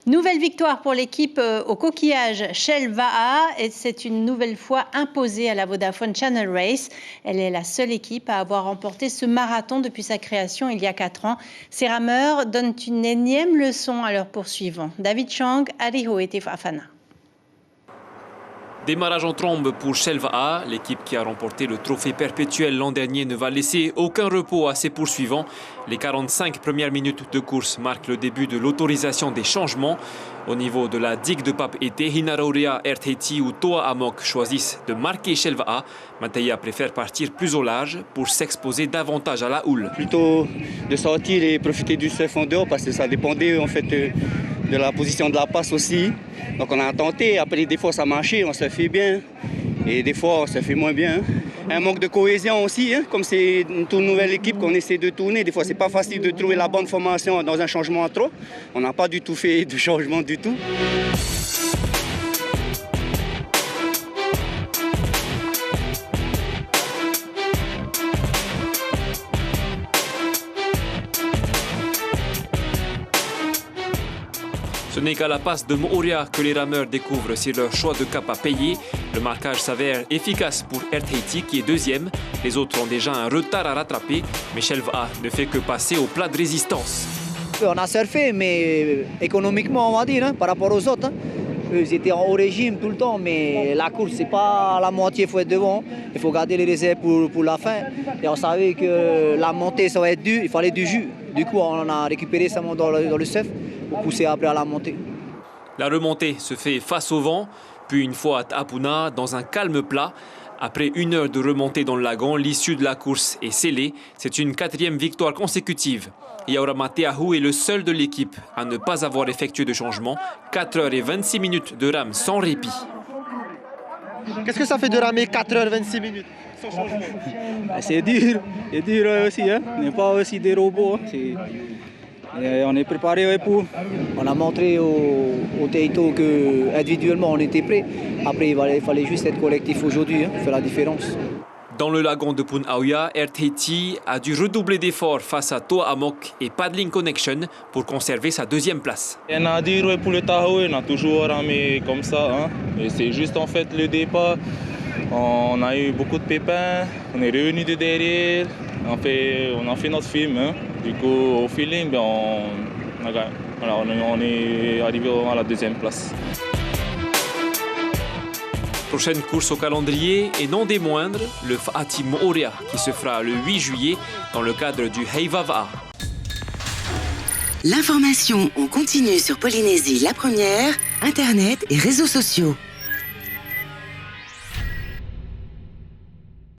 Nouvelle victoire pour l'équipe au coquillage Shell Va'a et c'est une nouvelle fois imposée à la Vodafone Channel Race. Elle est la seule équipe à avoir remporté ce marathon depuis sa création il y a 4 ans. Ces rameurs donnent une énième leçon à leurs poursuivants. David Chang, Ariho et Afana. Démarrage en trombe pour Shell Va'a. L'équipe qui a remporté le trophée perpétuel l'an dernier ne va laisser aucun repos à ses poursuivants. Les 45 premières minutes de course marquent le début de l'autorisation des changements. Au niveau de la digue de Pape Été, Hinarauria, RTT ou Toa Amok choisissent de marquer Shell Va'a. Mataya préfère partir plus au large pour s'exposer davantage à la houle. Plutôt de sortir et profiter du surf en dehors parce que ça dépendait en fait de la position de la passe aussi. Donc on a tenté, après des fois ça marchait, on se fait bien et des fois on se fait moins bien. Un manque de cohésion aussi, comme c'est une toute nouvelle équipe qu'on essaie de tourner, des fois c'est pas facile de trouver la bonne formation dans un changement à trop. On n'a pas du tout fait de changement du tout. Ce n'est qu'à la passe de Mooria que les rameurs découvrent si leur choix de cap a payé. Le marquage s'avère efficace pour RTT qui est deuxième. Les autres ont déjà un retard à rattraper, mais Shell Va'a ne fait que passer au plat de résistance. On a surfé, mais économiquement, on va dire, par rapport aux autres. Ils étaient en haut régime tout le temps, mais la course, c'est pas la moitié, il faut être devant. Il faut garder les réserves pour la fin. Et on savait que la montée, ça va être dur, il fallait du jus. Du coup, on a récupéré ça dans le surf pour pousser après à la montée. La remontée se fait face au vent, puis une fois à Apuna, dans un calme plat. Après 1 heure de remontée dans le lagon, l'issue de la course est scellée. C'est une 4e victoire consécutive. Yaourama Teahu est le seul de l'équipe à ne pas avoir effectué de changement. 4 heures et 26 minutes de rame sans répit. Qu'est-ce que ça fait de ramer 4 heures 26 minutes sans changement? C'est dur aussi. On n'est pas aussi des robots. On est préparé pour. On a montré au Teito qu'individuellement on était prêt. Après, il fallait juste être collectif aujourd'hui, faire la différence. Dans le lagon de Punauia, RTT a dû redoubler d'efforts face à Toa Amok et Paddling Connection pour conserver sa 2e place. On a dit pour le Tahoe, on a toujours ramé comme ça. Et c'est juste en fait le départ. On a eu beaucoup de pépins, on est revenu de derrière, on a fait notre film. Du coup, au feeling, on est arrivé à la 2e place. Prochaine course au calendrier et non des moindres, le Fa'ati Mooria qui se fera le 8 juillet dans le cadre du Heiva Va'a. L'information en continu sur Polynésie la première, Internet et réseaux sociaux.